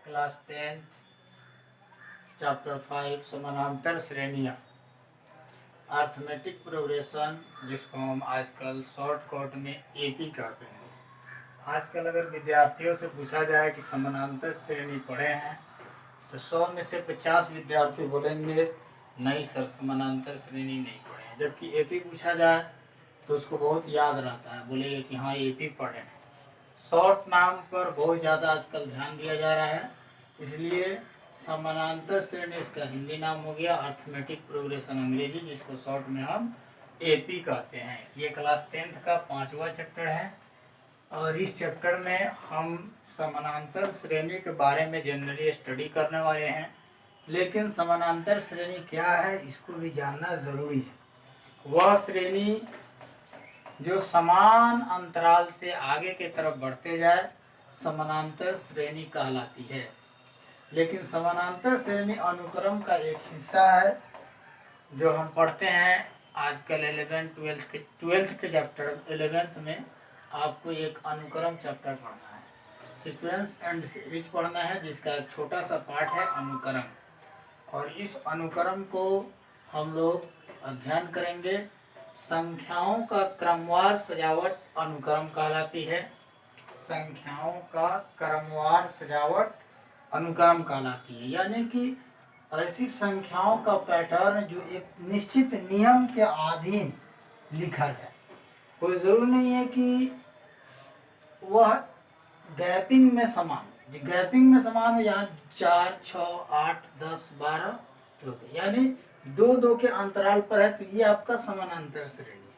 Class 10th chapter 5 समानांतर श्रेणियाँ arithmetic progression, जिसको हम आजकल शॉर्टकट में एपी कहते हैं। आजकल अगर विद्यार्थियों से पूछा जाए कि समानांतर श्रेणी पढ़े हैं तो 100 में से 50 विद्यार्थी बोलेंगे नहीं सर, समानांतर श्रेणी नहीं पढ़े हैं। जबकि एपी पूछा जाए तो उसको बहुत याद रहता है, बोलेगा कि हाँ एपी पढ़े हैं। शॉर्ट नाम पर बहुत ज़्यादा आजकल ध्यान दिया जा रहा है, इसलिए समानांतर श्रेणी इसका हिंदी नाम हो गया अर्थमेटिक प्रोग्रेशन अंग्रेजी, जिसको शॉर्ट में हम एपी कहते हैं। ये क्लास 10th का 5वां चैप्टर है और इस चैप्टर में हम समानांतर श्रेणी के बारे में जनरली स्टडी करने वाले हैं। लेकिन समानांतर श्रेणी क्या है इसको भी जानना ज़रूरी है। वह श्रेणी जो समान अंतराल से आगे की तरफ बढ़ते जाए समानांतर श्रेणी कहलाती है। लेकिन समानांतर श्रेणी अनुक्रम का एक हिस्सा है जो हम पढ़ते हैं आजकल 12th के चैप्टर 11th में आपको एक अनुक्रम चैप्टर पढ़ना है, सीक्वेंस एंड सीरीज पढ़ना है, जिसका एक छोटा सा पार्ट है अनुक्रम। और इस अनुक्रम को हम लोग अध्ययन करेंगे। संख्याओं का क्रमवार सजावट अनुक्रम कहलाती है। संख्याओं का क्रमवार सजावट अनुक्रम कहलाती है, यानी कि ऐसी संख्याओं का पैटर्न जो एक निश्चित नियम के अधीन लिखा जाए। कोई ज़रूर नहीं है कि वह गैपिंग में समान है। गैपिंग में समान है, यहाँ 4, 6, 8, 10, 12 होते, यानी 2-2 के अंतराल पर है, तो ये आपका समानांतर श्रेणी है।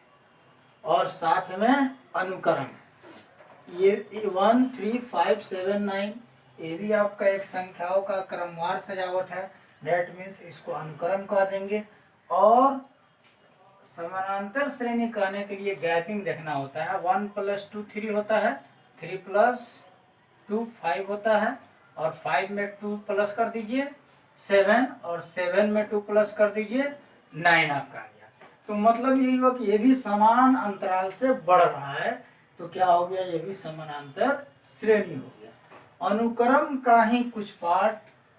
और साथ में अनुक्रम है। ये 1, 3, 5, 7, 9 ये भी आपका एक संख्याओं का क्रमवार सजावट है। डेट मीन्स इसको अनुक्रम कह देंगे। और समानांतर श्रेणी कहने के लिए गैपिंग देखना होता है। 1 + 2 3 होता है, 3 + 2 5 होता है, और 5 में 2 प्लस कर दीजिए 7, और 7 में 2 प्लस कर दीजिए 9 आपका आ गया। तो मतलब यही हुआ कि ये भी समान अंतराल से बढ़ रहा है, तो क्या हो गया, ये भी समानांतर श्रेणी हो गया। अनुक्रम का ही कुछ पार्ट,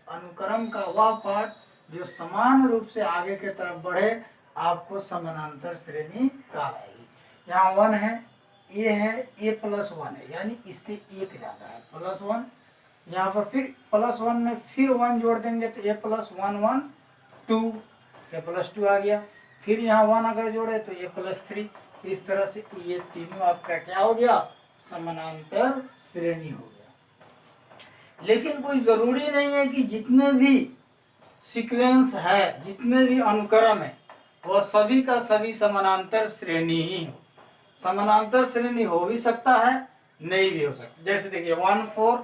अनुक्रम का वह पार्ट जो समान रूप से आगे की तरफ बढ़े आपको समानांतर श्रेणी कहलाएगी। यहाँ 1 है, ये है, a + 1 है, यानी इससे एक ज़्यादा है, +1। यहाँ पर फिर +1 में फिर 1 जोड़ देंगे तो a + 1 1 2, a + 2 आ गया। फिर यहाँ 1 अगर जोड़े तो a + 3। इस तरह से ये तीनों आपका क्या हो गया, समानांतर श्रेणी हो गया। लेकिन कोई ज़रूरी नहीं है कि जितने भी सीक्वेंस है, जितने भी अनुक्रम है, वह सभी का सभी समानांतर श्रेणी ही हो। समानांतर श्रेणी हो भी सकता है, नहीं भी हो सकता। जैसे देखिए 1 4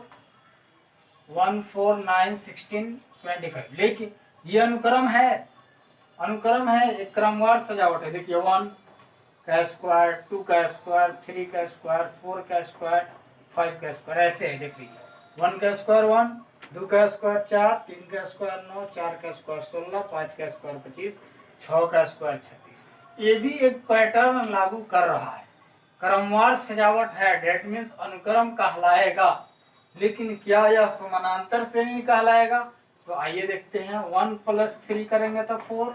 9 16 25, लेकिन ये अनुक्रम है, एक क्रमवार सजावट है। देखिए 1 का स्क्वायर, 2 का स्क्वायर, 3 का स्क्वायर, 4 का स्क्वायर, 5 का स्क्वायर, ऐसे है। देख लीजिए 1 का स्क्वायर 1, 2 का स्क्वायर 4, 3 का स्क्वायर 9, 4 का स्क्वायर 16, 5 का स्क्वायर 25, 6 का स्क्वायर 36। ये भी एक पैटर्न लागू कर रहा है, क्रमवार सजावट है, डेट मीन्स अनुक्रम कहलाएगा। लेकिन क्या यह समानांतर श्रेणी कहलाएगा? तो आइए देखते हैं। 1 + 3 करेंगे तो 4,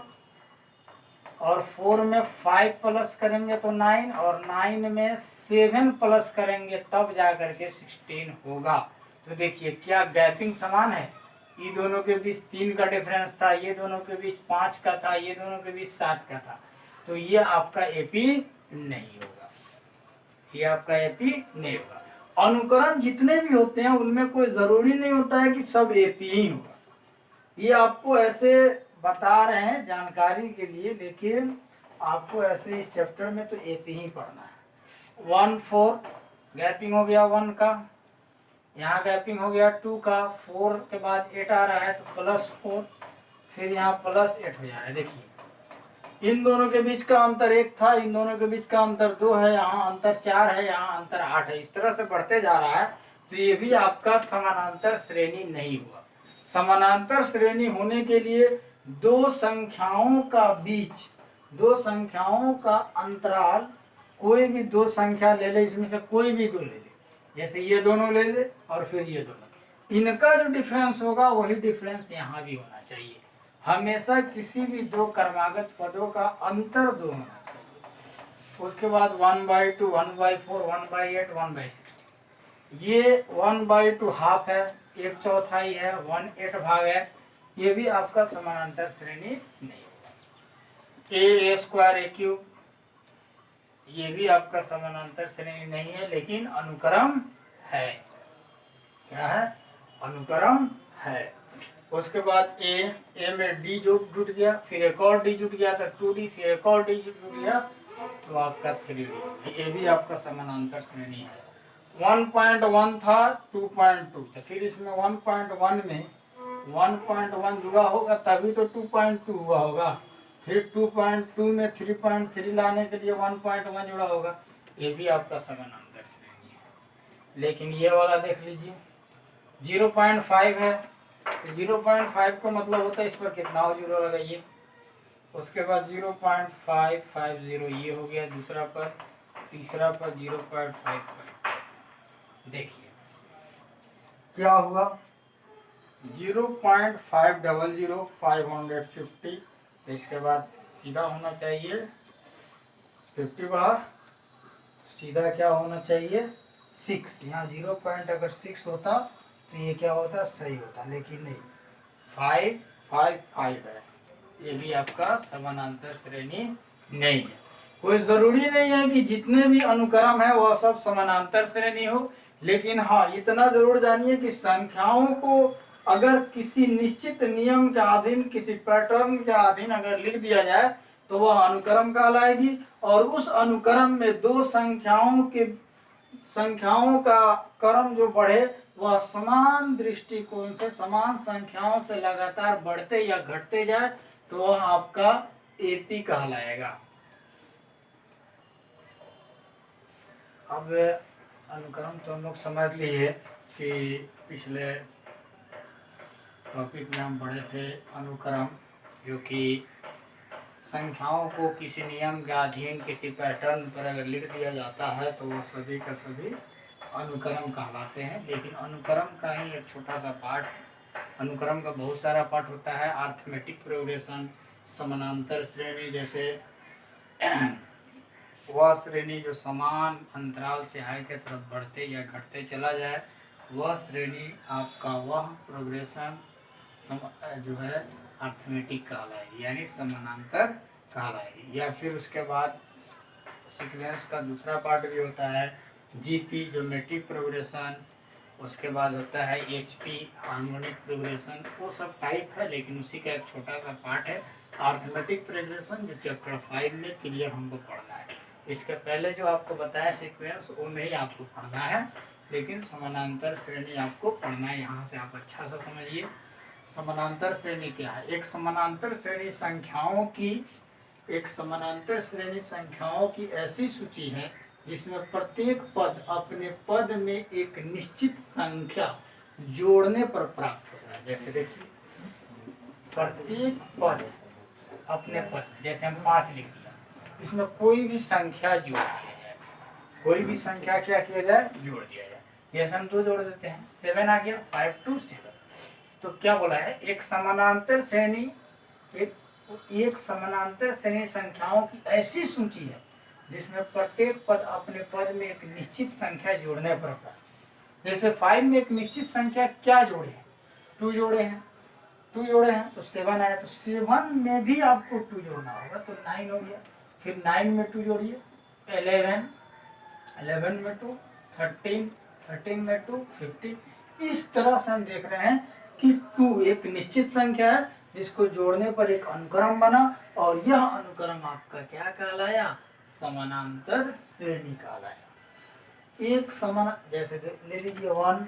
और 4 में 5 प्लस करेंगे तो 9, और 9 में 7 प्लस करेंगे तब जा करके 16 होगा। तो देखिए क्या गैपिंग समान है। ये दोनों के बीच 3 का डिफरेंस था, ये दोनों के बीच 5 का था, ये दोनों के बीच 7 का था। तो ये आपका एपी नहीं होगा, ये आपका एपी नहीं होगा। अनुकरण जितने भी होते हैं उनमें कोई ज़रूरी नहीं होता है कि सब एपी ही होगा। ये आपको ऐसे बता रहे हैं जानकारी के लिए, लेकिन आपको ऐसे इस चैप्टर में तो एपी ही पढ़ना है। 1 4 गैपिंग हो गया 1 का, यहाँ गैपिंग हो गया 2 का, 4 के बाद 8 आ रहा है तो +4, फिर यहाँ +8 हो जा रहा है। देखिए इन दोनों के बीच का अंतर 1 था, इन दोनों के बीच का अंतर 2 है, यहाँ अंतर 4 है, यहाँ अंतर 8 है। इस तरह से बढ़ते जा रहा है, तो ये भी आपका समानांतर श्रेणी नहीं हुआ। समानांतर श्रेणी होने के लिए दो संख्याओं का बीच, दो संख्याओं का अंतराल, कोई भी दो संख्या ले ले, इसमें से कोई भी दो ले ले, जैसे ये दोनों ले ले और फिर ये दोनों, इनका जो डिफरेंस होगा वही डिफरेंस यहाँ भी होना चाहिए। हमेशा किसी भी दो क्रमागत पदों का अंतर 2 होना चाहिए। उसके बाद 1/2, 1/4, 1/8, 1/16, ये 1/2 हाफ है, 1/4 है, 1/8 भाग है, ये भी आपका समानांतर श्रेणी नहीं होगा। a² a³ ये भी आपका समानांतर श्रेणी नहीं है, लेकिन अनुक्रम है। क्या है? अनुक्रम है। उसके बाद ए में डी जुट गया, फिर एक और डी जुट गया तो 2d, फिर एक और डी जुट गया तो आपका 3d। ये भी आपका समानांतर श्रेणी है। 1.1 था 2.2, तो फिर इसमें 1.1 में 1.1 जुड़ा होगा तभी तो 2.2 हुआ होगा। फिर 2.2 में 3.3 लाने के लिए 1.1 जुड़ा होगा। ये भी आपका समानांतर श्रेणी है। लेकिन ये वाला देख लीजिए 0.5 है, तो 0.5 का मतलब होता है इस पर कितना हो जीरो लगाइए। उसके बाद 0.550 ये हो गया दूसरा पद, तीसरा पद 0.55। देखिए क्या हुआ, 0.500 550, तो इसके बाद सीधा होना चाहिए 50 बढ़ा, सीधा क्या होना चाहिए 6। यहाँ 0.6 होता तो ये क्या होता, सही होता, लेकिन नहीं 555 है। ये भी आपका समानांतर श्रेणी नहीं है। कोई जरूरी नहीं है कि जितने भी अनुक्रम है वह सब समानांतर श्रेणी हो, लेकिन हाँ इतना जरूर जानिए कि संख्याओं को अगर किसी निश्चित नियम के अधीन, किसी पैटर्न के अधीन अगर लिख दिया जाए तो वह अनुक्रम कहलाएगी। और उस अनुक्रम में दो संख्याओं का क्रम जो बढ़े वह समान दृष्टिकोण से, समान संख्याओं से लगातार बढ़ते या घटते जाए तो वह आपका एपी कहलाएगा। अब अनुक्रम तो हम लोग समझ लिए कि पिछले टॉपिक में हम पढ़े थे अनुक्रम, जो कि संख्याओं को किसी नियम के अधीन किसी पैटर्न पर अगर लिख दिया जाता है तो वह सभी का सभी अनुक्रम कहलाते हैं। लेकिन अनुक्रम का ही एक छोटा सा पार्ट है। अनुक्रम का बहुत सारा पार्ट होता है। अरिथमेटिक प्रोग्रेशन, समानांतर श्रेणी, जैसे वह श्रेणी जो समान अंतराल से आय के तरफ बढ़ते या घटते चला जाए, वह श्रेणी आपका वह प्रोग्रेशन जो है अरिथमेटिक कहलाएगी, यानी समानांतर कहलाएगी। या फिर उसके बाद सीक्वेंस का दूसरा पार्ट भी होता है जीपी, ज्योमेट्रिक प्रोग्रेशन। उसके बाद होता है एचपी, हार्मोनिक प्रोग्रेशन। वो सब टाइप है, लेकिन उसी का एक छोटा सा पार्ट है अरिथमेटिक प्रोग्रेशन, जो चैप्टर 5 में क्लियर हमको पढ़ना है। इसके पहले जो आपको बताया सीक्वेंस वो नहीं आपको पढ़ना है, लेकिन समानांतर श्रेणी आपको पढ़ना है। यहाँ से आप अच्छा सा समझिए समानांतर श्रेणी क्या है। एक समानांतर श्रेणी संख्याओं की ऐसी सूची है जिसमें प्रत्येक पद अपने पद में एक निश्चित संख्या जोड़ने पर प्राप्त होता है। जैसे देखिए प्रत्येक पद अपने पद, जैसे हम 5 लिख दिया, इसमें कोई भी संख्या जोड़ दिया जाए, कोई भी संख्या क्या किया जाए, जोड़ दिया जाए। जैसे हम 2 जोड़ देते हैं, 7 आ गया, 5 to 7। तो क्या बोला है, एक समानांतर श्रेणी संख्याओं की ऐसी सूची है जिसमें प्रत्येक पद अपने पद में एक निश्चित संख्या जोड़ने पर प्राप्त। जैसे 5 में एक निश्चित संख्या क्या जोड़े हैं, 2 जोड़े हैं, 2 जोड़े हैं तो 7 आया, तो 7 में भी आपको 2 जोड़ना होगा तो 9 हो गया। फिर 9 में 2 जोड़िए, 11 में 2, 13 में 2, 15। इस तरह से हम देख रहे हैं कि 2 एक निश्चित संख्या है जिसको जोड़ने पर एक अनुक्रम बना, और यह अनुक्रम आपका क्या कहलाया, समानांतर श्रेणी कहलाया। एक जैसे ले लीजिए 1,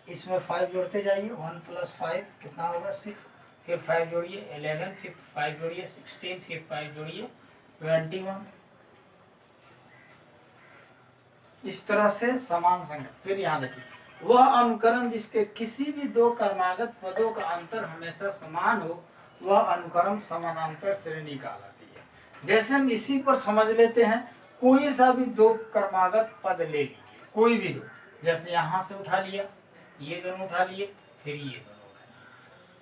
इसमें 5 जोड़ते जाइए, 1 + 5 कितना होगा 6, फिर 5 जोड़िए 11, फिर 5 जोड़िए 16, फिर 5 जोड़िए 21। इस तरह से समान संख्या। फिर यहाँ देखिए वह अनुक्रम जिसके किसी भी 2 क्रमागत पदों का अंतर हमेशा समान हो, वह अनुक्रम समानांतर श्रेणी कहलाती है। जैसे हम इसी पर समझ लेते हैं, कोई सा भी 2 क्रमागत पद ले लीजिए, कोई भी 2, जैसे यहाँ से उठा लिया ये दोनों उठा लिए, फिर ये दोनों उठा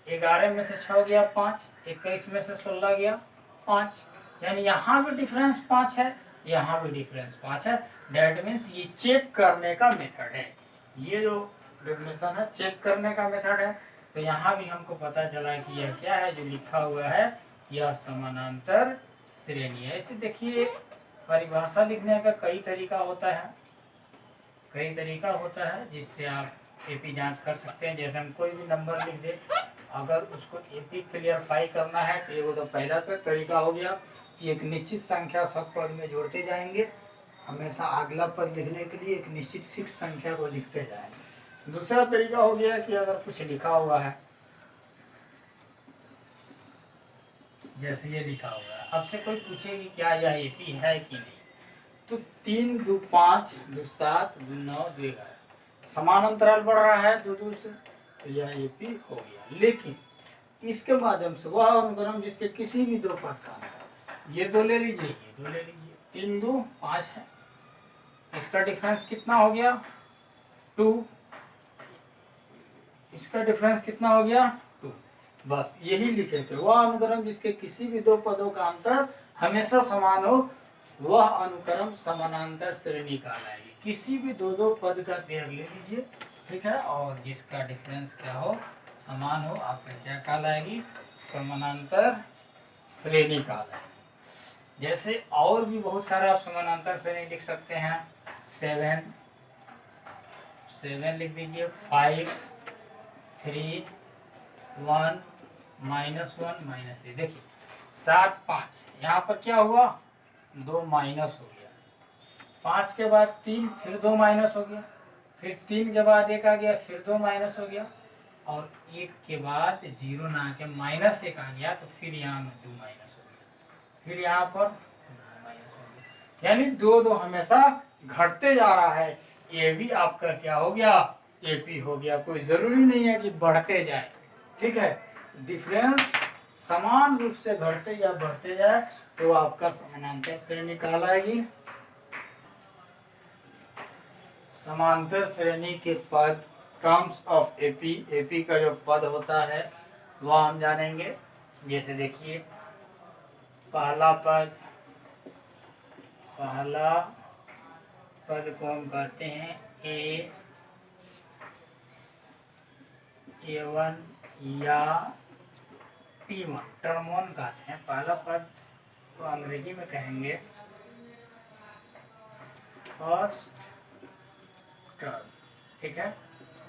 लिए। 11 में से 6 गया 5, 21 में से 16 गया 5, यानी यहाँ भी डिफरेंस 5 है, यहाँ भी डिफरेंस 5 है। डेट मीन्स ये चेक करने का मेथड है, ये जो डेफिनेशन है चेक करने का मेथड है। तो यहाँ भी हमको पता चला कि यह क्या है जो लिखा हुआ है, यह समानांतर श्रेणी है। इसे देखिए, परिभाषा लिखने का कई तरीका होता है, कई तरीका होता है जिससे आप एपी जांच कर सकते हैं। जैसे हम कोई भी नंबर लिख दे, अगर उसको एपी क्लियरफाई करना है तो ये तो पहला तरीका हो गया कि एक निश्चित संख्या सब पद में जोड़ते जाएंगे, हमेशा अगला पद लिखने के लिए एक निश्चित फिक्स संख्या को लिखते जाएंगे। दूसरा तरीका हो गया कि अगर कुछ लिखा हुआ है, जैसे ये लिखा हुआ है, आपसे कोई पूछे कि क्या यह एपी है कि नहीं, तो 3 2 5 2 7 2 9 2 11 समान अंतराल बढ़ रहा है 2 2 से, तो यह एपी हो गया। लेकिन इसके माध्यम से वह अनुक्रम जिसके किसी भी दो पद का अंतर, ये दो ले लीजिए, ये दो ले लीजिए, 3 2 5 है, इसका डिफरेंस कितना हो गया 2, इसका डिफरेंस कितना हो गया 2। बस यही लिखे थे, वह अनुक्रम जिसके किसी भी दो पदों का अंतर हमेशा समान हो, वह अनुक्रम समानांतर श्रेणी कहलाएगी। किसी भी दो पद का पेयर ले लीजिए, ठीक है, और जिसका डिफरेंस क्या हो, समान हो, आपका क्या कहलाएगी, समानांतर श्रेणी कहलाएगी। जैसे और भी बहुत सारे आप समानांतर श्रेणी लिख सकते हैं। 7 लिख दीजिए, 5 3 1 -1 -3। देखिए 7 5, यहाँ पर क्या हुआ, 2 माइनस हो गया, 5 के बाद 3, फिर 2 माइनस हो गया, फिर 3 के बाद 1 आ गया, फिर 2 माइनस हो गया, और 1 के बाद 0 ना के -1 आ गया, तो फिर यहाँ में 2 माइनस हो गया, फिर यहाँ पर 2 माइनस हो गया, यानी 2 2 हमेशा घटते जा रहा है। ये भी आपका क्या हो गया, एपी हो गया। कोई जरूरी नहीं है कि बढ़ते जाए, ठीक है, डिफरेंस समान रूप से घटते या बढ़ते जाए तो आपका समानांतर श्रेणी कहलाएगी। समांतर श्रेणी के पद, टर्म्स ऑफ एपी, एपी का जो पद होता है वह हम जानेंगे। जैसे देखिए, पहला पद को हम कहते हैं A1 या T1, टर्म 1 कहते हैं। पहला पद को अंग्रेजी में कहेंगे फर्स्ट टर्म, ठीक है,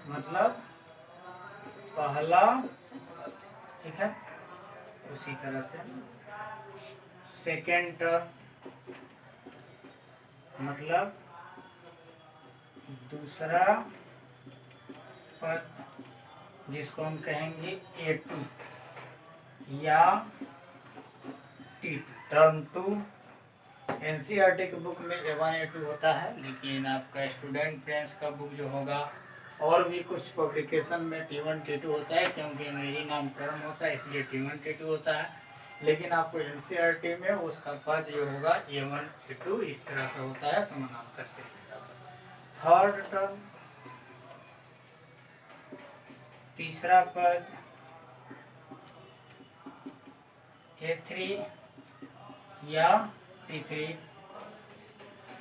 मतलब पहला, ठीक है। उसी तरह से सेकेंड टर्म मतलब दूसरा पद, जिसको हम कहेंगे A2 या T2, टर्म 2। एनसीईआरटी के बुक में A1 A2 होता है, लेकिन आपका स्टूडेंट फ्रेंड्स का बुक जो होगा और भी कुछ पब्लिकेशन में T1 T2 होता है, क्योंकि अंग्रेजी नाम टर्म होता है इसलिए T1 T2 होता है। लेकिन आपको एनसीईआरटी में उसका पद जो होगा A1 A2 इस तरह से होता है, समानांतर से। थर्ड टर्म, तीसरा पद A3 या T3।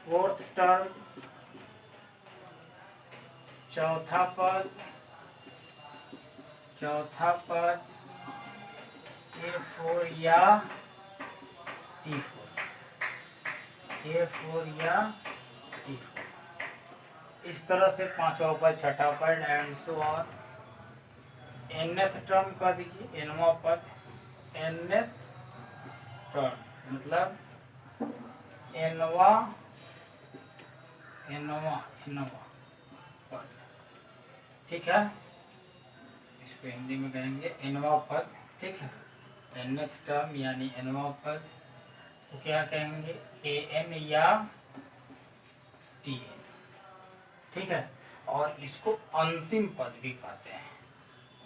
फोर्थ टर्म, चौथा पद A4 या T4, A4 या T4। इस तरह से पांचवा पद, छठा पद and so on. nth term का देखिए, nवां पद, nth टर्म मतलब nवां पद, ठीक है, इसको हिंदी में कहेंगे nवां पद, ठीक है। nth टर्म यानी nवां पद तो क्या कहेंगे, an या tn, ठीक है। और इसको अंतिम पद भी कहते हैं।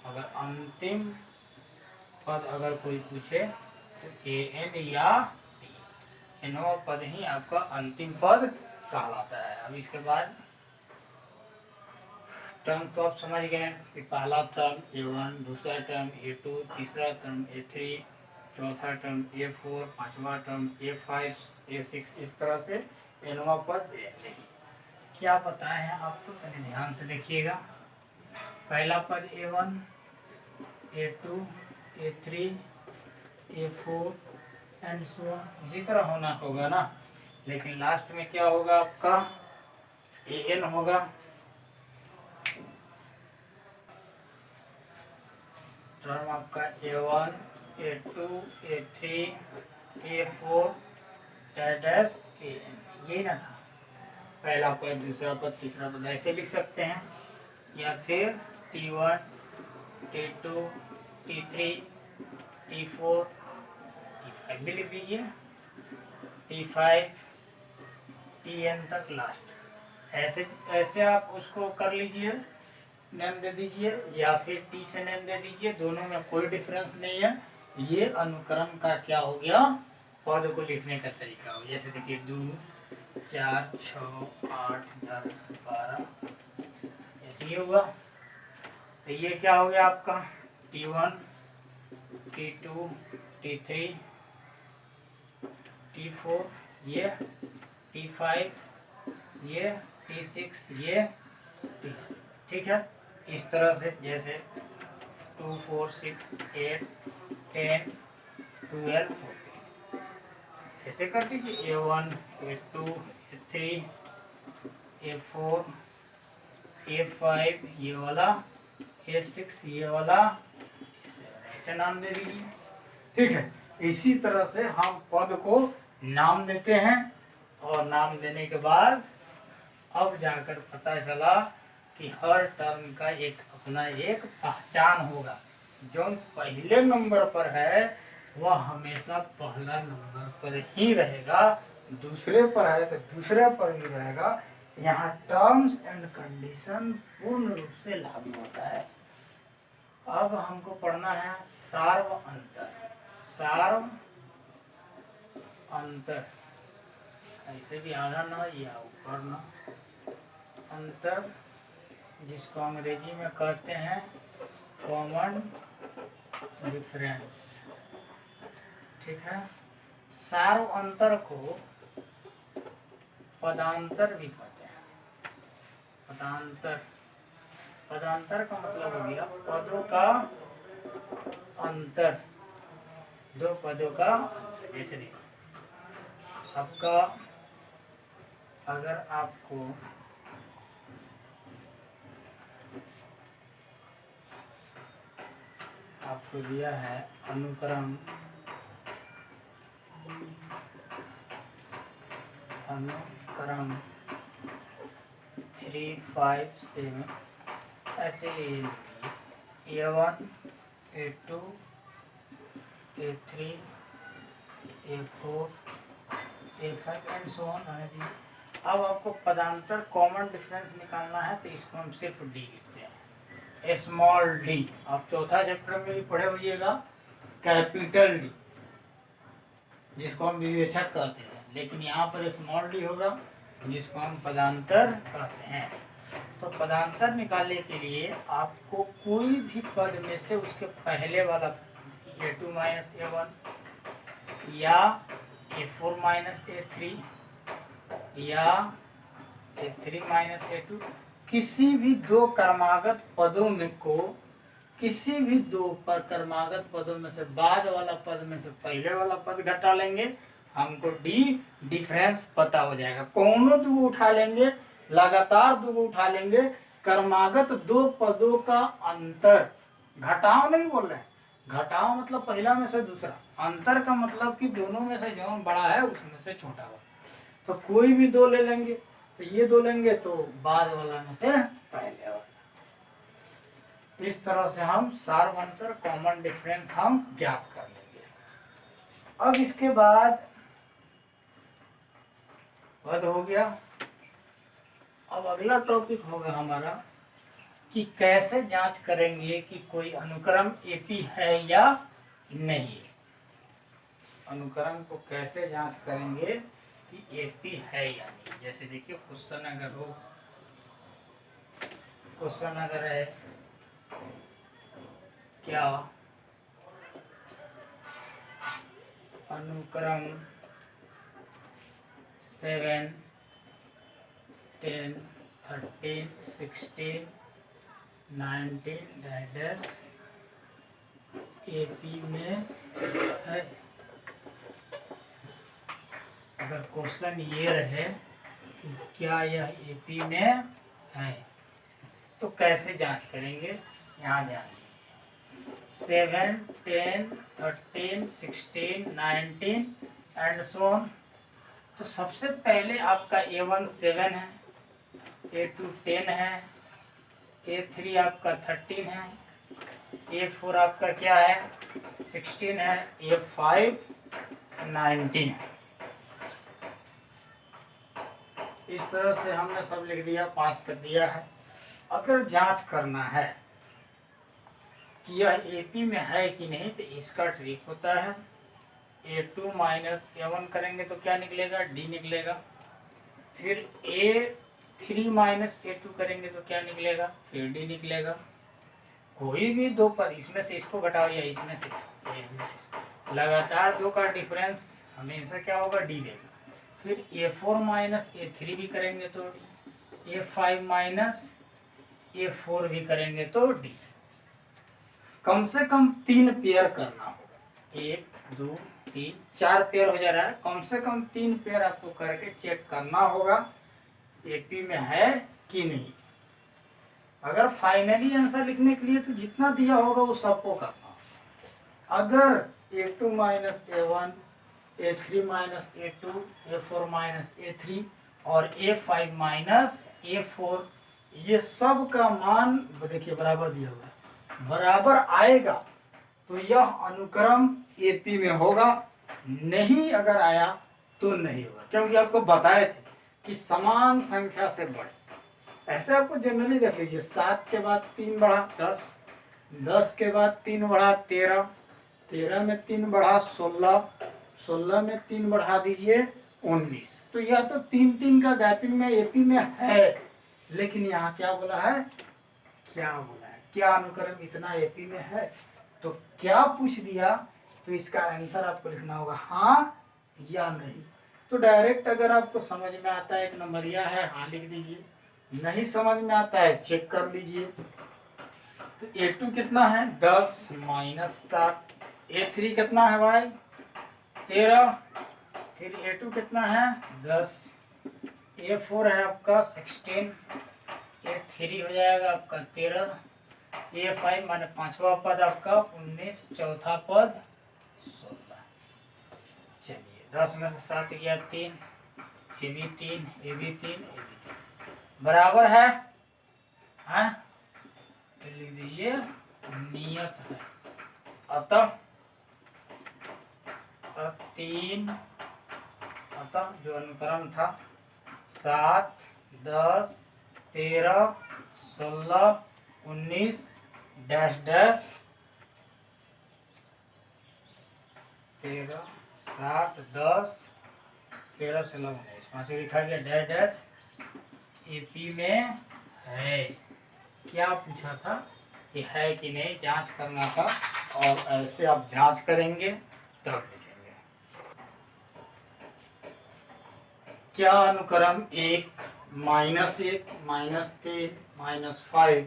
अगर अंतिम पद अगर कोई पूछे तो an या tn, nवां पद ही आपका अंतिम पद कहलाता है। अब इसके बाद टर्म तो आप समझ गए कि पहला टर्म A1, दूसरा टर्म A2, तीसरा टर्म A3, चौथा टर्म A4, पांचवा टर्म A5, A6, इस तरह से nवां पद देंगे। क्या पता है आपको, तनी ध्यान से देखिएगा। पहला पद A1, A2, A3, A4 and so on, इसी तरह होना होगा ना। लेकिन लास्ट में क्या होगा आपका, AN होगा। टर्म आपका A1, A2, A3, A4 AN, यही ना था। पहला पद, दूसरा पद, तीसरा पद ऐसे लिख सकते हैं, या फिर T1, T2, T3, T4, T5 भी लिख दीजिए, T5, Tn तक लास्ट। ऐसे ऐसे आप उसको कर लीजिए, नेम दे दीजिए, या फिर टी से नेम दे दीजिए, दोनों में कोई डिफरेंस नहीं है। ये अनुक्रम का क्या हो गया, पद को लिखने का तरीका हो। जैसे देखिए 2, 4, 6, 8, 10, 12, ऐसे ही होगा। तो ये क्या हो गया आपका, T1, T2, T3, T4, ये T5, ये T6, ये T7, ठीक है। इस तरह से जैसे 2, 4, 6, 8, 10, 12, 14 ऐसे कर दीजिए। A1, A2, A3, A4, A5 ये वाला, A6 ये वाला, ऐसे नाम दे दीजिए, ठीक है। इसी तरह से हम पद को नाम देते हैं, और नाम देने के बाद अब जाकर पता चला कि हर टर्म का एक अपना एक पहचान होगा। जो पहले नंबर पर है वह हमेशा पहला नंबर पर ही रहेगा, दूसरे पर है तो दूसरे पर ही रहेगा। यहाँ टर्म्स एंड कंडीशन पूर्ण रूप से लागू होता है। अब हमको पढ़ना है सार्व अंतर। सार्व अंतर, ऐसे भी आधा ना या ऊपर ना, अंतर जिसको अंग्रेजी में कहते हैं कॉमन डिफरेंस, ठीक है। सार्व अंतर को पदांतर भी कहते हैं। पदांतर, पदांतर का मतलब हो गया पदों का अंतर, दो पदों का अंतर। जैसे देखो आपका, अगर आपको दिया है अनुक्रम 3, 5, 7 ऐसे A1, A2, A3, A4, A5 and so on है जी। अब आपको पदांतर कॉमन डिफरेंस निकालना है, तो इसको हम सिर्फ डी लिखते हैं, स्मॉल डी। आप चौथा चैप्टर में भी पढ़े होइएगा, कैपिटल डी जिसको हम विवेचक कहते हैं, लेकिन यहाँ पर स्मॉल डी होगा जिसको हम पदांतर कहते हैं। तो पदांतर निकालने के लिए आपको कोई भी पद में से उसके पहले वाला A2 माइनस A1 या A4 माइनस A3 या A3 माइनस A2, किसी भी दो क्रमागत पदों में को, किसी भी दो पर क्रमागत पदों में से बाद वाला पद में से पहले वाला पद घटा लेंगे, हमको डी डिफरेंस पता हो जाएगा। कौनों दो उठा लेंगे, लगातार दो उठा लेंगे, क्रमागत दो पदों का अंतर, घटाओ नहीं बोल रहे हैं, घटाओ मतलब पहला में से दूसरा, अंतर का मतलब कि दोनों में से जो बड़ा है उसमें से छोटा हुआ। तो कोई भी दो ले लेंगे, तो ये दो लेंगे तो बाद वाला में से पहले वाला। इस तरह से हम सार्व अंतर कॉमन डिफरेंस हम ज्ञात कर लेंगे। अब इसके बाद पद हो गया। अब अगला टॉपिक होगा हमारा कि कैसे जांच करेंगे कि कोई अनुक्रम एपी है या नहीं। अनुक्रम को कैसे जांच करेंगे कि एपी है या नहीं। जैसे देखिए क्वेश्चन अगर हो क्वेश्चन अगर है क्या अनुक्रम 7, 10, 13, 16, 19 डैश एपी में है। अगर क्वेश्चन ये रहे कि क्या यह एपी में है तो कैसे जांच करेंगे, यहाँ ध्यान दीजिए। 7, 10, 13, 16, 19 एंड सो ऑन। तो सबसे पहले आपका A1 7 है, A2 10 है, A3 आपका 13 है, A4 आपका क्या है 16 है, A5 19 है। इस तरह से हमने सब लिख दिया, 5 तक दिया है। अगर जांच करना है कि यह एपी में है कि नहीं तो इसका ट्रिक होता है A2 माइनस A1 करेंगे तो क्या निकलेगा, D निकलेगा। फिर A3 माइनस A2 करेंगे तो क्या निकलेगा, फिर D निकलेगा। कोई भी दो पद इसमें से इसको घटाओ या इसमें से इसको, लगातार दो का डिफरेंस हमेशा क्या होगा, D देगा। फिर A4 माइनस A3 भी करेंगे तो D, A5 माइनस A4 भी करेंगे तो D। कम से कम 3 पेयर करना होगा, 1 2 3 4 पेयर हो जा रहा है, कम से कम 3 पेयर आपको करके चेक करना होगा एपी में है कि नहीं। अगर फाइनली आंसर लिखने के लिए तो जितना दिया होगा वो सबको करना होगा। अगर A2 minus A1, A3 minus A2, A4 minus A3 और A5 माइनस A4 ये सब का मान देखिए बराबर दिया हुआ है, बराबर आएगा तो यह अनुक्रम एपी में होगा, नहीं अगर आया तो नहीं होगा। क्योंकि आपको बताए थे कि समान संख्या से बढ़े। ऐसे आपको जनरली देख लीजिए, 7 के बाद 3 बढ़ा 10, 10 के बाद 3 बढ़ा 13, 13 में 3 बढ़ा 16, 16 में 3 बढ़ा दीजिए 19। तो यह तो 3 का गैपिंग में एपी में है, लेकिन यहाँ क्या बोला है, क्या बोला है, क्या अनुक्रम इतना एपी में है। तो क्या पूछ दिया तो इसका आंसर आपको लिखना होगा हाँ या नहीं। तो डायरेक्ट अगर आपको समझ में आता है, एक नंबरिया है, हाँ लिख दीजिए। नहीं समझ में आता है चेक कर लीजिए। तो A2 कितना है 10 माइनस 7, A3 कितना है भाई 13, फिर A2 कितना है 10, A4 है आपका 16, A3 हो जाएगा आपका 13, A5 माने 5वां पद आपका 19, चौथा पद 16। चलिए 10 में से 7 गया 3, ये भी 3, ये भी 3, ये भी 3 बराबर है, हाँ तो लिख दीजिए नियत है। अतः 3, अतः जो अनुक्रम था 7, 10, 13, 16, 19 डैश डैश 13, 7, 10, 13, 16, 19 पाँच लिखा गया डैश डैश एपी में है। क्या पूछा था कि है कि नहीं, जांच करना था। और ऐसे आप जांच करेंगे तब लिखेंगे। क्या अनुक्रम 1, -1, -3, -5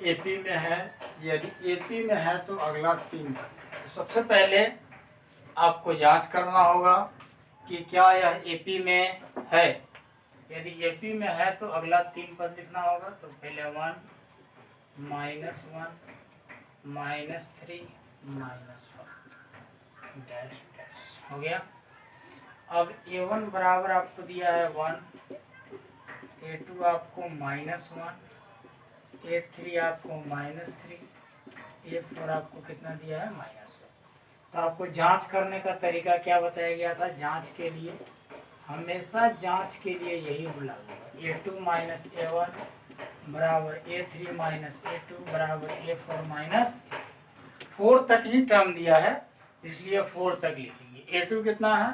एपी में है। यदि एपी में है तो अगला 3 तो सबसे पहले आपको जांच करना होगा कि क्या यह एपी में है। यदि एपी में है तो अगला 3 पद लिखना होगा। तो पहले 1, -1, -3, -5 डैश डैश हो गया। अब A1 बराबर आपको दिया है 1, A2 आपको -1, A3 आपको -3, A4 आपको कितना दिया है -1। तो आपको जांच करने का तरीका क्या बताया गया था। जांच के लिए हमेशा जांच के लिए यही लागू है। A2 माइनस A1 बराबर A3 माइनस A2 बराबर A4 माइनस 4 तक ही टर्म दिया है, इसलिए 4 तक लिखेंगे। A2 कितना है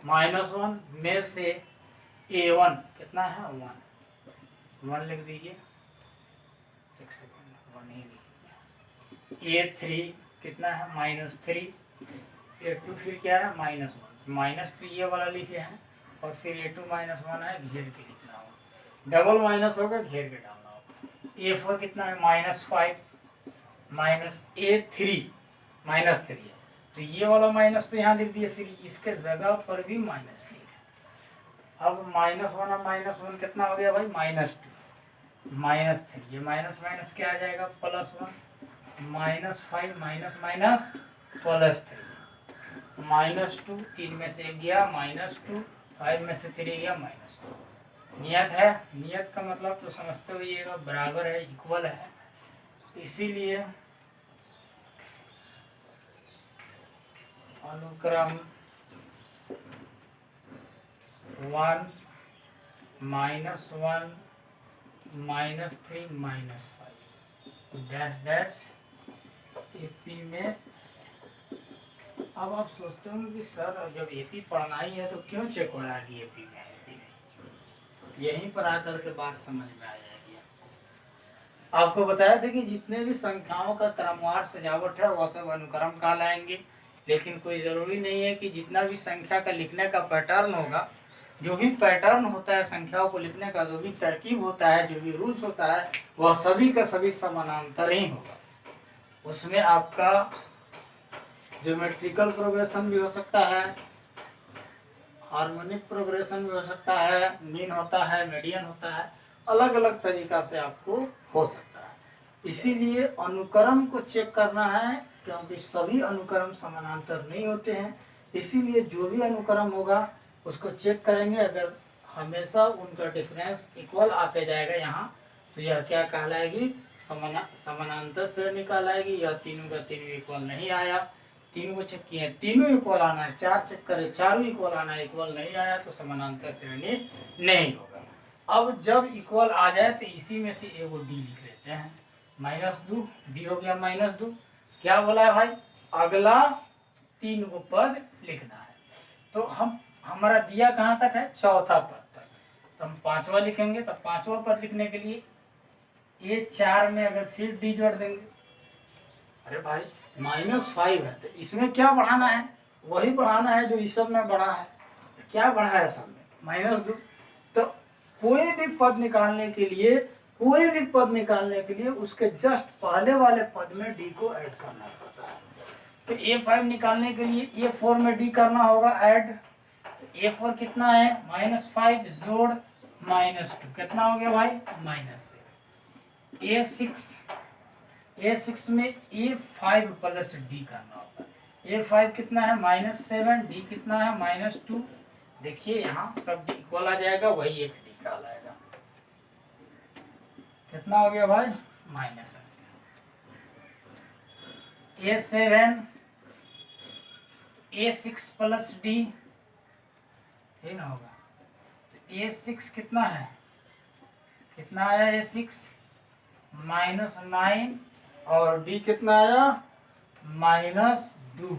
-1 में से A1 कितना है 1 लिख दीजिए। और नहीं लिखेंगे। A3 कितना है -3, A2 फिर क्या है -1, माइनस तो ये वाला लिखे हैं और फिर A2 -1 है, घेर के लिखना होगा, डबल माइनस होगा घेर के डालना होगा। A4 कितना है -5, A3 -3 है तो ये वाला माइनस तो यहाँ लिख दिया, फिर इसके जगह पर भी माइनस लिखे। अब -1 और -1 कितना हो गया भाई -2, -3, ये माइनस माइनस क्या आ जाएगा +1, -5 माइनस +3, -2, 3 में से 1 गया -2, 5 में से 3 गया -2। नियत है, नियत का मतलब तो समझते होइएगा, बराबर है, इक्वल है, इसीलिए अनुक्रम 1 -1 -3 -5 डैश डैश AP में। अब आप सोचते होंगे कि सर जब AP पढ़ना ही है तो क्यों चेक हो रहा है कि AP में है कि नहीं, यहीं पर आकर के बात समझ में आ जाएगी। आपको बताया था कि जितने भी संख्याओं का क्रमवार सजावट है वह सब अनुक्रम कहलाएंगे, लेकिन कोई ज़रूरी नहीं है कि जितना भी संख्या का लिखने का पैटर्न होगा, जो भी पैटर्न होता है संख्याओं को लिखने का, जो भी तरकीब होता है, जो भी रूल्स होता है, वह सभी का सभी समानांतर ही होगा। उसमें आपका ज्योमेट्रिकल प्रोग्रेशन भी हो सकता है, हार्मोनिक प्रोग्रेशन भी हो सकता है, मीन होता है, मीडियन होता है, अलग अलग तरीका से आपको हो सकता है। इसीलिए अनुक्रम को चेक करना है, क्योंकि सभी अनुक्रम समानांतर नहीं होते हैं, इसीलिए जो भी अनुक्रम होगा उसको चेक करेंगे। अगर हमेशा उनका डिफरेंस इक्वल आते जाएगा यहाँ, तो यह क्या कहलाएगी, समानांतर श्रेणी कहलाएगी। यह तीनों का तीनों इक्वल नहीं आया, तीनों को चेक किए, तीनों इक्वल आना है, 4 चेक करे, चारों इक्वल आना है, इक्वल नहीं आया तो समानांतर श्रेणी नहीं होगा। अब जब इक्वल आ जाए तो इसी में से एगो डी लिख लेते हैं, -2, डी हो गया -2। क्या बोला है भाई, अगला 3 को पद लिखना है, तो हमारा दिया कहाँ तक है, चौथा पद तक, तो हम 5वां लिखेंगे। तो 5वां पद लिखने के लिए A4 में अगर फिर डी जोड़ देंगे, अरे भाई -5 है तो इसमें क्या बढ़ाना है, वही बढ़ाना है जो इस सब में बढ़ा है। क्या बढ़ा है सब में, -2। तो कोई भी पद निकालने के लिए, कोई भी पद निकालने के लिए उसके जस्ट पहले वाले पद में डी को ऐड करना पड़ता है। तो A5 निकालने के लिए A4 में डी करना होगा ऐड। A4 कितना है -5 जोड़ -2 कितना हो गया भाई -7। A6 में A5 प्लस डी करना होगा। A5 कितना है -7, डी कितना है -2। देखिए यहाँ सब डी इक्वल आ जाएगा, वही एक डी का आएगा, कितना हो गया भाई -7। A7 A6 प्लस डी ये ना होगा, तो A6 कितना है, कितना आया A6 -9 और डी कितना आया -2,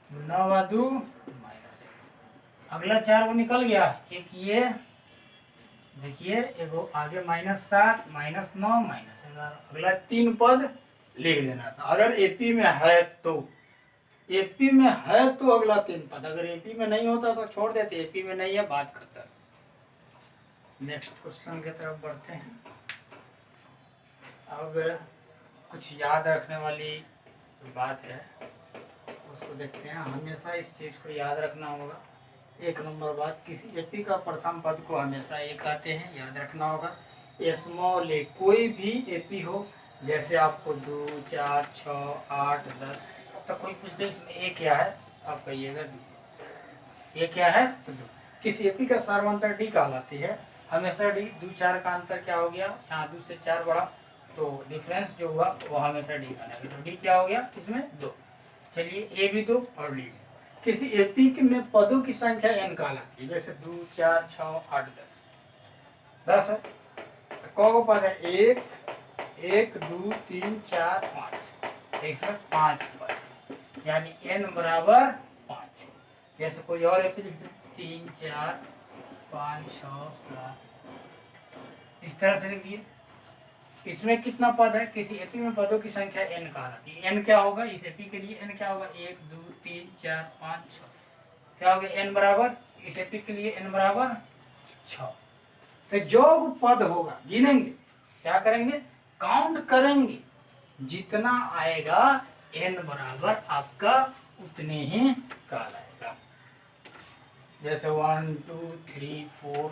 9 2 -1। अगला 4 को निकल गया, एक ये देखिए, एगो आगे -7 -9 -11, अगला 3 पद लिख देना था। अगर AP में है तो, AP में है तो अगला 3 पद, अगर AP में नहीं होता तो छोड़ देते, AP में नहीं है बात करता। नेक्स्ट क्वेश्चन की तरफ बढ़ते हैं। अब कुछ याद रखने वाली बात है, उसको देखते हैं। हमेशा इस चीज़ को याद रखना होगा। 1 नंबर बात, किसी AP का प्रथम पद को हमेशा एक आते हैं, याद रखना होगा। स्मॉल ए, कोई भी AP हो, जैसे आपको 2 4 6 8 10, तो कोई पूछ दे इसमें ए क्या है, आप कहिएगा 2, ए क्या है तो 2। किसी AP का सार्वंतर डी कहलाती है, हमेशा डी। 2 4 का अंतर क्या हो गया, यहाँ 2 से 4 बढ़ा, तो डिफरेंस जो हुआ वो हमेशा डी कहलाएगा। तो डी क्या हो गया इसमें 2। चलिए ए भी 2 और डी। किसी AP में पदों की संख्या n कहलाती है, जैसे 2 4 6 8 10 है, तो कौ पद है 1 1 2 3 4 5, इसमें 5 पद, यानी n बराबर 5। जैसे कोई और AP लिखते 3 4 5 6 7, इस तरह से लिख दिए। इसमें कितना पद है, किसी एपी में पदों की संख्या n कहलाती है। n क्या होगा इस एपी के लिए, n क्या होगा 1 2 3 4 5 6, क्या हो गया n बराबर, इस एपी के लिए n बराबर 6। तो जो पद होगा गिनेंगे, क्या करेंगे, काउंट करेंगे, जितना आएगा n बराबर आपका उतने ही कहलाएगा। जैसे 1 2 3 4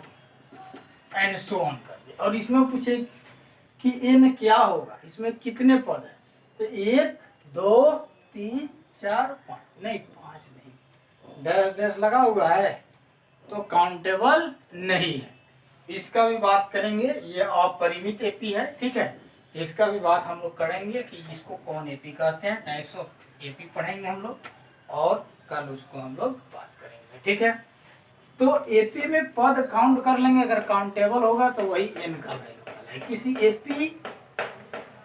एंड सो ऑन कर दिया। और इसमें पूछे कि n क्या होगा, इसमें कितने पद है, तो 1 2 3 4 5, नहीं 5 नहीं, डैश डैश लगा हुआ है तो काउंटेबल नहीं है। इसका भी बात करेंगे, ये अपरिमित एपी है, ठीक है, इसका भी बात हम लोग करेंगे कि इसको कौन एपी कहते हैं, टाइप्स ऑफ एपी पढ़ेंगे हम लोग, और कल उसको हम लोग बात करेंगे, ठीक है। तो एपी में पद काउंट कर लेंगे, अगर काउंटेबल होगा तो वही n का वैल्यू है। किसी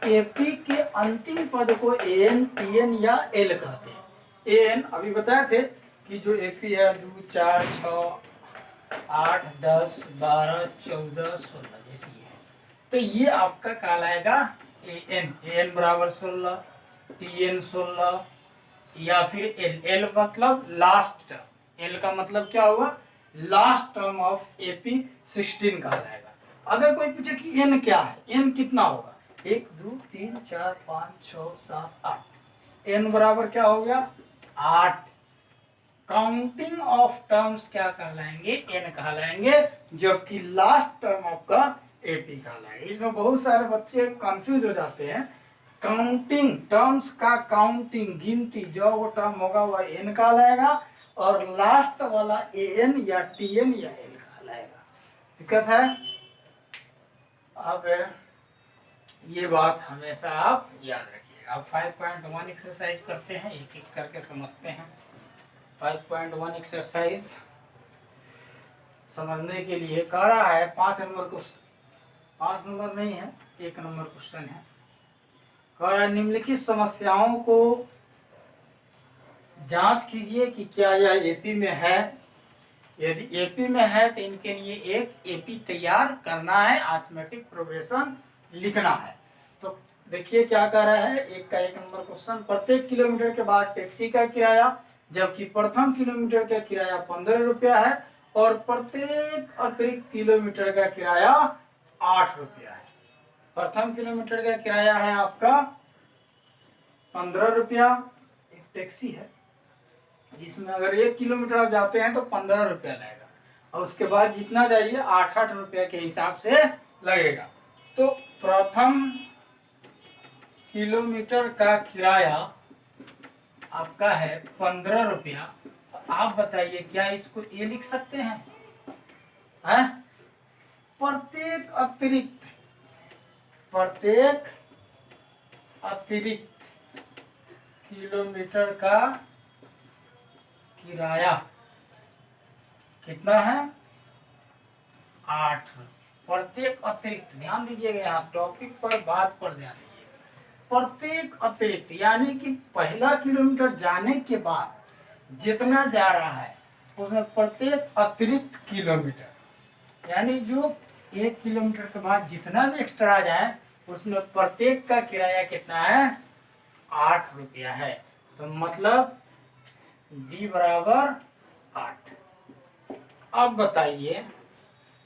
एपी के अंतिम पद को an, tn या l कहते हैं। an अभी बताए थे कि जो एपी है 2 4 6 8 10 12 14 16 जैसी है, तो ये आपका कहलाएगा an बराबर 16, tn 16 या फिर l मतलब लास्ट टर्म, l का मतलब क्या हुआ, लास्ट टर्म ऑफ एपी 16 कहलाएगा। अगर कोई पूछे कि n क्या है, n कितना होगा, 1 2 3 4 5 6 7 8, n बराबर क्या हो गया 8। काउंटिंग ऑफ टर्म्स क्या कहलाएंगे, n कहलाएंगे, जबकि लास्ट टर्म आपका एपी कहलाएगा। इसमें बहुत सारे बच्चे कंफ्यूज हो जाते हैं। काउंटिंग टर्म्स का काउंटिंग गिनती जो वो टर्म होगा वह n कहलाएगा, और लास्ट वाला an या tn या l कहलाएगा। दिक्कत है। अब ये बात हमेशा आप याद रखिएगा। अब 5.1 एक्सरसाइज करते हैं, एक एक करके समझते हैं। 5.1 एक्सरसाइज समझने के लिए कह रहा है 5 नंबर क्वेश्चन, 5 नंबर नहीं है 1 नंबर क्वेश्चन है। कह रहा है निम्नलिखित समस्याओं को जांच कीजिए कि क्या यह एपी में है। यदि एपी में है तो इनके लिए एक एपी तैयार करना है, अरिथमेटिक प्रोग्रेशन लिखना है। तो देखिए क्या कह रहा है, एक का 1 नंबर क्वेश्चन, प्रत्येक किलोमीटर के बाद टैक्सी का किराया, जबकि प्रथम किलोमीटर का किराया 15 रुपया है और प्रत्येक अतिरिक्त किलोमीटर का किराया 8 रुपया है। प्रथम किलोमीटर का किराया है आपका 15 रुपया, एक टैक्सी है जिसमें अगर 1 किलोमीटर आप जाते हैं तो 15 रुपया लगेगा, और उसके बाद जितना जाइए 8-8 रुपया के हिसाब से लगेगा। तो प्रथम किलोमीटर का किराया आपका है 15 रुपया। आप बताइए क्या इसको ये लिख सकते हैं, हैं? प्रत्येक अतिरिक्त किलोमीटर का किराया कितना है 8। प्रत्येक अतिरिक्त, ध्यान दीजिएगा यहाँ टॉपिक पर, बात पर ध्यान दीजिएगा। प्रत्येक अतिरिक्त यानी कि पहला किलोमीटर जाने के बाद जितना जा रहा है उसमें प्रत्येक अतिरिक्त किलोमीटर, यानी जो 1 किलोमीटर के बाद जितना भी एक्स्ट्रा जाए उसमें प्रत्येक का किराया कितना है 8 रुपया है। तो मतलब डी बराबर 8। अब बताइए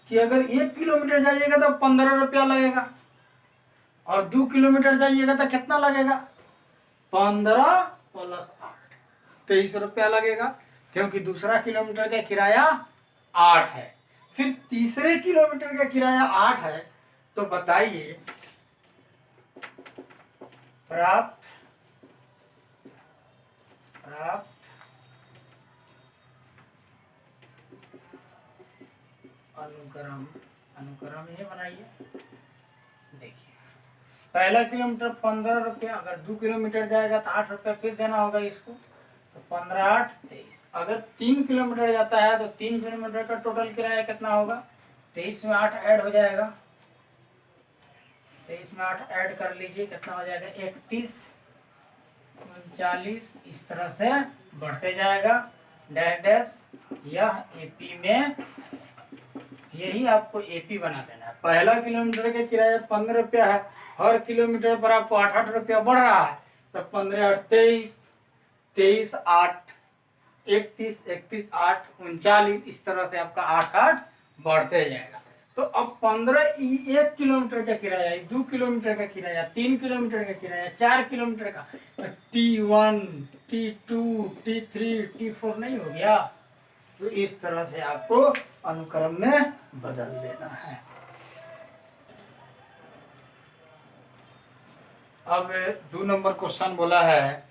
कि अगर 1 किलोमीटर जाइएगा तो 15 रुपया लगेगा, और 2 किलोमीटर जाइएगा तो कितना लगेगा 15 प्लस 8 23 रुपया लगेगा, क्योंकि दूसरा किलोमीटर का किराया 8 है। फिर तीसरे किलोमीटर का किराया 8 है। तो बताइए प्राप्त अनुक्रम ये बनाइए। देखिए पहला किलोमीटर 15 रुपया, अगर 2 किलोमीटर जाएगा तो 8 रुपया फिर देना होगा इसको, तो 15 8 23। अगर 3 किलोमीटर जाता है तो 3 किलोमीटर का टोटल किराया कितना होगा, 23 में 8 ऐड हो जाएगा, 23 में 8 ऐड कर लीजिए, कितना हो जाएगा 31 39, इस तरह से बढ़ते जाएगा डैश डैश। यह एपी में, यही आपको एपी बना देना है। पहला किलोमीटर का किराया 15 रुपया है हर किलोमीटर पर आपको 8-8 रुपया बढ़ रहा है, तो 15 8 23, 23 8 31, 31 8 39, इस तरह से आपका 8-8 बढ़ते जाएगा। तो अब 15 1 किलोमीटर का किराया, 2 किलोमीटर का किराया, 3 किलोमीटर का किराया, 4 किलोमीटर का, T1 T2 T3 T4 नहीं हो गया। तो इस तरह से आपको अनुक्रम में बदल देना है। अब 2 नंबर क्वेश्चन बोला है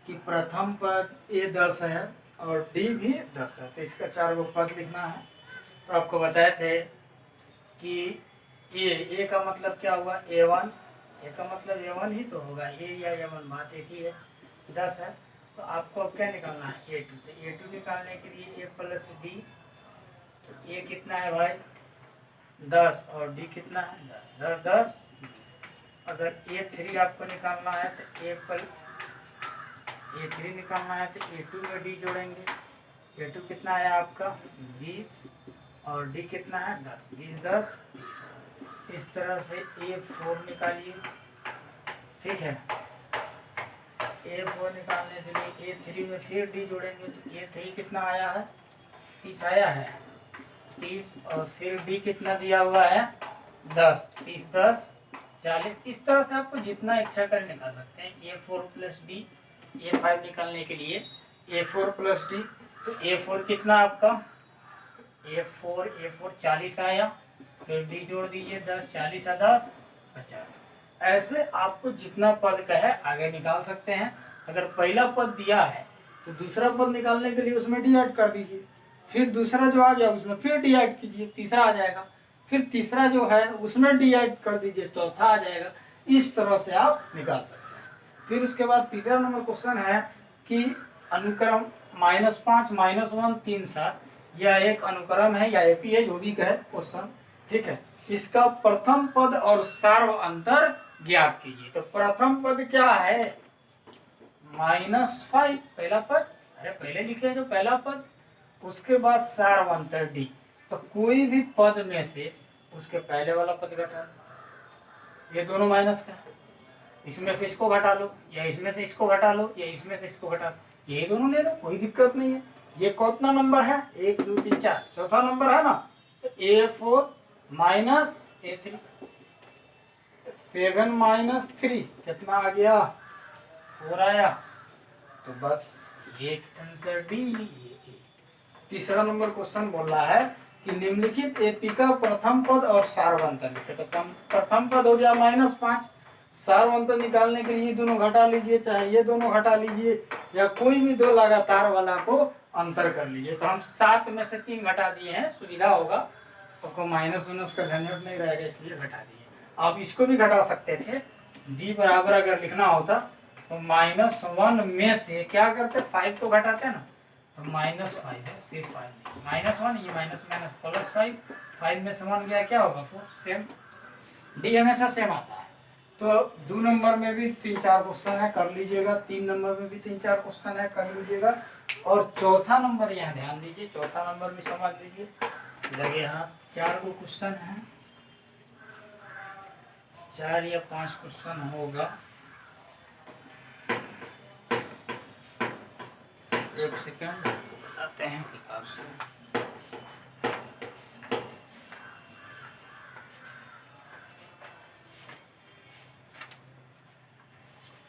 कि प्रथम पद A 10 है और D भी 10 है, तो इसका 4 गो पद लिखना है। तो आपको बताए थे कि ए का मतलब क्या हुआ, A1, ए का मतलब A1 ही तो होगा, ए या A1 बात एक ही है। 10 है तो आपको अब क्या निकालना है, A2। तो A2 निकालने के लिए A प्लस D, तो A कितना है भाई 10 और D कितना है 10 10। अगर A3 आपको निकालना है तो A3 निकालना है तो A2 में D जोड़ेंगे। A2 कितना है आपका 20 और D कितना है 10, 20 10 30। इस तरह से A4 निकालिए, ठीक है। A4 निकालने के लिए A3 में फिर D जोड़ेंगे, तो A3 कितना आया है 30 आया है 30, और फिर D कितना दिया हुआ है 10, 30 10 40। इस तरह से आपको जितना इच्छा कर निकाल सकते हैं। A4 प्लस D, A5 निकालने के लिए A4 प्लस D, तो A4 कितना आपका A4 40 आया, फिर D जोड़ दीजिए 10, 40 10 50। ऐसे आपको जितना पद का है आगे निकाल सकते हैं। अगर पहला पद दिया है तो दूसरा पद निकालने के लिए उसमें D ऐड कर दीजिए, फिर दूसरा जो आ गया उसमें फिर D ऐड कीजिए, तीसरा आ जाएगा, फिर तीसरा जो है उसमें D ऐड कर दीजिए, चौथा आ जाएगा। इस तरह से आप निकाल सकते हैं। फिर उसके बाद तीसरा नंबर क्वेश्चन है कि अनुक्रम -5 -1 3 7, यह एक अनुक्रम है या एपी है, जो भी कहे क्वेश्चन, ठीक है। इसका प्रथम पद और सार्व अंतर ज्ञात कीजिए। तो प्रथम पद क्या है -5 पहला पद, अरे पहले लिखे जो पहला पद, उसके बाद सार्व अंतर डी। तो कोई भी पद में से उसके पहले वाला पद घटा लो, ये दोनों माइनस का है, इसमें से इसको घटा लो या इसमें से इसको घटा लो या इसमें से इसको घटा लो, ये दोनों ले लो, कोई दिक्कत नहीं है। ये कितना नंबर है 1 2 3 4, चौथा नंबर है ना। तो A4 माइनस A3, 7 माइनस 3 कितना आ गया 4 आया। तो बस एक आंसर डी। तीसरा नंबर क्वेश्चन बोल रहा है कि निम्नलिखित एपी का प्रथम पद और सार्वंतर लिखे। तो प्रथम पद हो गया -5, सार्वंतर निकालने के लिए दोनों घटा लीजिए, चाहे ये दोनों घटा लीजिए या कोई भी दो लगातार वाला को अंतर कर लीजिए। तो हम 7 में से 3 घटा दिए हैं, सुविधा होगा, तो माइनस माइनस का झंझट नहीं रहेगा, इसलिए घटा दिए। आप इसको भी घटा सकते थे, डी बराबर अगर लिखना होता तो -1 में से क्या करते 5 तो घटाते ना, तो -5 है, सिर्फ 5 -1, ये माइनस माइनस +5, 5 में से 1 गया क्या होगा 4, सेम। डी हमेशा सेम आता है। तो 2 नंबर में भी 3-4 क्वेश्चन है, कर लीजिएगा। 3 नंबर में भी 3-4 क्वेश्चन है, कर लीजिएगा। और चौथा नंबर यहाँ ध्यान दीजिए, चौथा नंबर भी समझ लीजिए, लगे यहाँ 4 गो क्वेश्चन है, 4 या 5 क्वेश्चन होगा। एक सेकंड बताते हैं किताब से।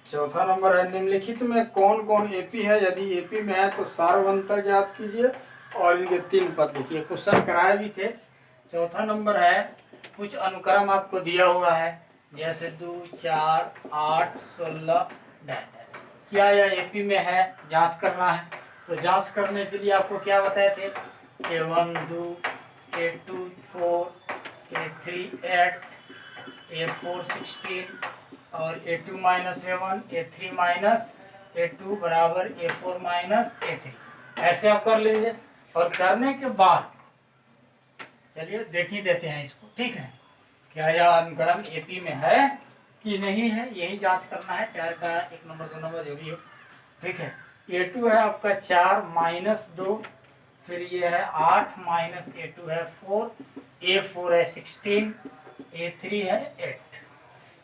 चौथा नंबर है निम्नलिखित में कौन कौन एपी है, यदि एपी में है तो सार्वंतर ज्ञात कीजिए और इनके 3 पद लिखिए। क्वेश्चन कराए भी थे। चौथा नंबर है कुछ अनुक्रम आपको दिया हुआ है, जैसे 2 4 8 16 डैश, क्या यह एपी में है जांच करना है। तो जांच करने के लिए आपको क्या बताए थे, A1 2 A2 4 A3 8 A4 16 और A2 minus A1 A3 minus A2 बराबर A4 माइनस A3, ऐसे आप कर लीजिए। और करने के बाद चलिए देख ही देते हैं इसको, ठीक है, क्या यह अनुक्रम एपी में है कि नहीं है, यही जांच करना है। 4 का 1 नंबर 2 नंबर जो भी हो, ठीक है। A2 है आपका 4 माइनस 2, फिर ये है 8 माइनस A2 है 4, A4 है 16, A3 है 8।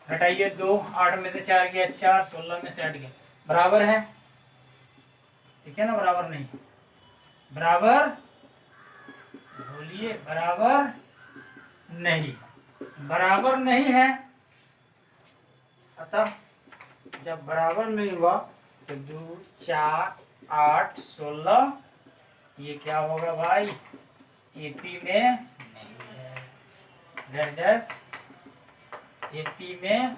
घटाइए 2, 8 में से 4 गया 4, 16 में से 8 गया, बराबर है, ठीक है ना, बराबर नहीं, बराबर, बोलिए बराबर नहीं, बराबर नहीं है। अतः जब बराबर नहीं हुआ तो 2, 4, 8, 16 ये क्या होगा भाई, एपी में नहीं है, डैश एपी में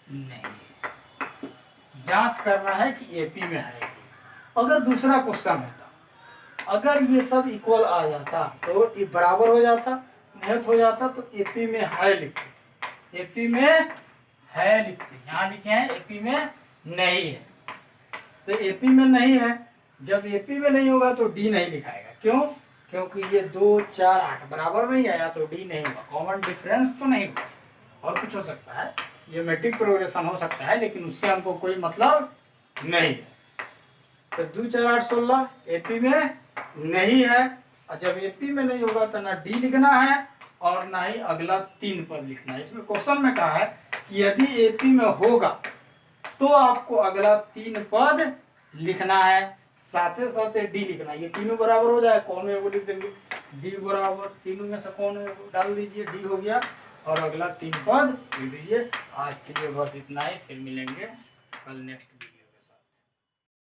नहीं है। जांच करना है कि एपी में है। अगर दूसरा क्वेश्चन होता, अगर ये सब इक्वल आ जाता तो ये बराबर हो जाता, नहीं हो जाता तो एपी में है लिखते, एपी में है लिखते, यहाँ लिखे हैं एपी में नहीं है, तो एपी में नहीं है, जब एपी में नहीं होगा तो डी नहीं लिखाएगा, क्यों, क्योंकि ये 2, 4, 8 बराबर नहीं आया तो डी नहीं हुआ, कॉमन डिफरेंस तो नहीं हुआ। और कुछ हो सकता है, ज्योमेट्रिक प्रोग्रेशन हो सकता है, लेकिन उससे हमको कोई मतलब नहीं है। तो 2, 4, 8, 16 एपी में नहीं है, और जब एपी में नहीं होगा तो ना डी लिखना है और ना ही अगला 3 पद लिखना है। इसमें क्वेश्चन में कहा है कि यदि एपी में होगा तो आपको अगला 3 पद लिखना है, साथ ही साथ डी लिखना है। ये तीनों बराबर हो जाए, कौन है वो लिख देंगे, डी बराबर, तीनों में से कौन है वो डाल दीजिए, डी हो गया, और अगला 3 पद लिख दीजिए। आज के लिए बस इतना ही, फिर मिलेंगे कल नेक्स्ट वीडियो।